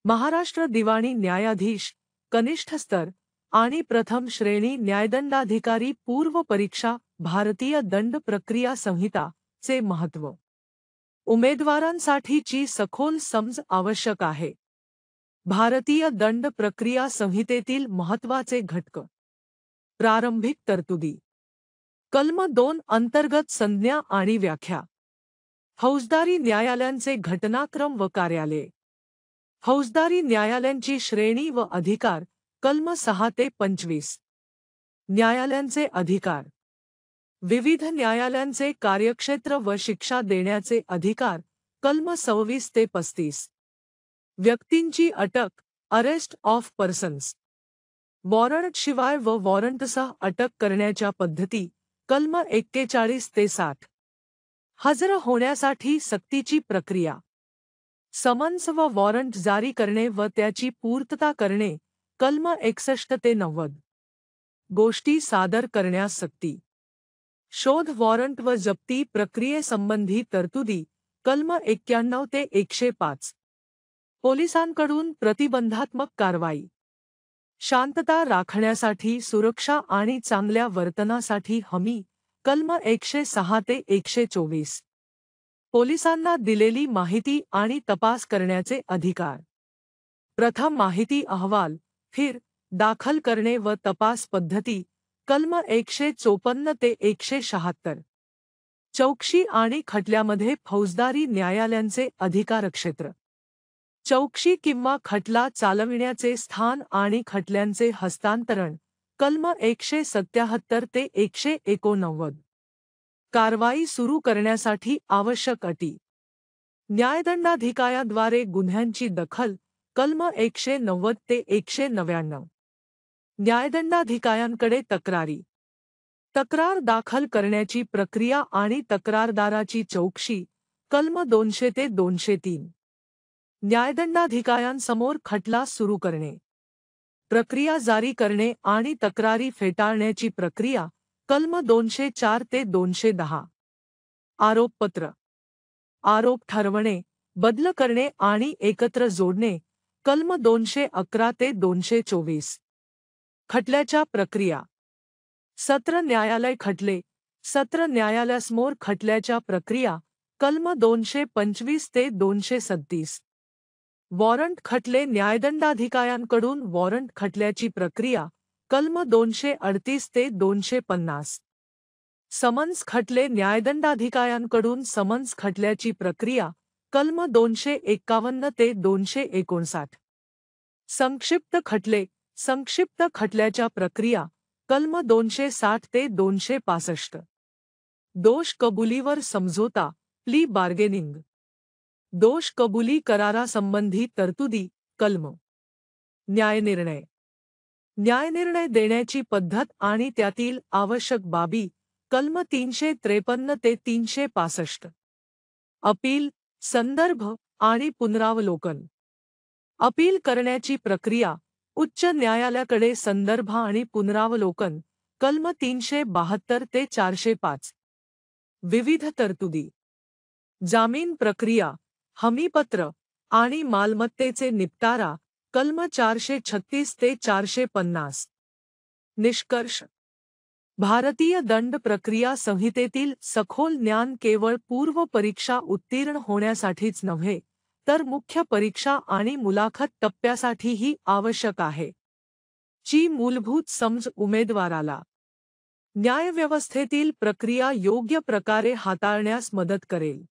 महाराष्ट्र दिवाणी न्यायाधीश, कनिष्ठ स्तर आणि प्रथम श्रेणी न्यायदंडाधिकारी पूर्व परीक्षा भारतीय दंड प्रक्रिया संहिता चे महत्त्व. उमेदवारांसाठीची सखोल समज आवश्यक आहे. भारतीय दंड प्रक्रिया संहितेतील महत्त्वाचे घटक. प्रारंभिक तरतुदी. कलम 2 अंतर्गत संज्ञा आणि व्याख्या. फौजदारी न्यायालयांचे घटनाक्रम व कार्यालये. फौजदारी न्यायालयांची श्रेणी व अधिकार कलम 6 ते 25. न्यायालयांचे अधिकार. विविध न्यायालयांचे कार्यक्षेत्र व शिक्षा देण्याचे अधिकार कलम 26 ते 35. व्यक्तींची अटक, अरेस्ट ऑफ पर्सन्स. वॉरंट शिवाय व वॉरंटसह अटक करण्याच्या पद्धती कलम 41 ते 60. हजर होण्यासाठी सक्तीची प्रक्रिया. समन्स व वॉरंट जारी करणे व त्याची पूर्तता करणे कलम 61 ते 90. गोष्टी सादर करण्यास सक्ती. शोध वॉरंट व जप्ती प्रक्रियेसंबंधी तरतुदी कलम 91 ते 105. पोलिसांकडून प्रतिबंधात्मक कारवाई. शांतता राखण्यासाठी सुरक्षा आणि चांगल्या वर्तनासाठी हमी कलम 106 ते 124. पोलिसांना दिलेली माहिती आणि तपास करण्याचे अधिकार. प्रथम माहिती अहवाल, फिर दाखल करणे व तपास पद्धती कलम 154 ते 176. चौकशी आणि खटल्यामध्ये फौजदारी न्यायालयांचे अधिकारक्षेत्र. चौकशी किंवा खटला चालविण्याचे स्थान आणि खटल्यांचे हस्तांतरण कलम 177 ते 189. कारवाई सुरू करण्यासाठी आवश्यक अटी. न्यायदंडाधिकाऱ्याद्वारे गुन्ह्यांची दखल कलम 190 ते 199. न्यायदंडाधिकाऱ्यांकडे तक्रारी. तक्रार दाखल करण्याची प्रक्रिया आणि तक्रारदाराची चौकशी कलम 200 ते 203. न्यायदंडाधिकाऱ्यांसमोर खटला सुरू करणे. प्रक्रिया जारी करणे आणि तक्रारी फेटाळण्याची प्रक्रिया कलम 204 ते 210. आरोपपत्र. आरोप ठरवणे, बदल करणे आणि एकत्र जोडणे कलम 211 ते 224. खटल्याच्या प्रक्रिया. सत्र न्यायालय खटले. सत्र न्यायालयासमोर खटल्याच्या प्रक्रिया कलम 225 ते 237. वॉरंट खटले न्यायदंडाधिकाऱ्यांकडून वॉरंट खटल्याची प्रक्रिया कलम 238 ते 250. समन्स खटले न्यायदंडाधिकाऱ्यांकडून समन्स खटल्याची प्रक्रिया कलम 251 ते 259. संक्षिप्त खटले. संक्षिप्त खटल्याच्या प्रक्रिया कलम 260 ते 265. दोष कबुलीवर समझोता, प्ली बार्गेनिंग. दोष कबुली करारासंबंधी तरतुदी कलम. न्यायनिर्णय. न्यायनिर्णय देण्याची पद्धत आणि त्यातील आवश्यक बाबी कलम 353 ते 365. अपील, संदर्भ आणि पुनरावलोकन. अपील करण्याची प्रक्रिया उच्च न्यायालयाकडे संदर्भ आणि पुनरावलोकन कलम 372 ते 405. विविध तरतुदी. जामीन प्रक्रिया, हमीपत्र आणि मालमत्तेचे निपटारा कलम 436 ते 450. निष्कर्ष. भारतीय दंड प्रक्रिया संहितेतील सखोल ज्ञान केवळ पूर्व परीक्षा उत्तीर्ण होण्यासाठीच नव्हे तर मुख्य परीक्षा आणि मुलाखत टप्प्यासाठीही आवश्यक आहे. ची मूलभूत समज उमेदवाराला न्यायव्यवस्थेतील प्रक्रिया योग्य प्रकारे हाताळण्यास मदत करेल.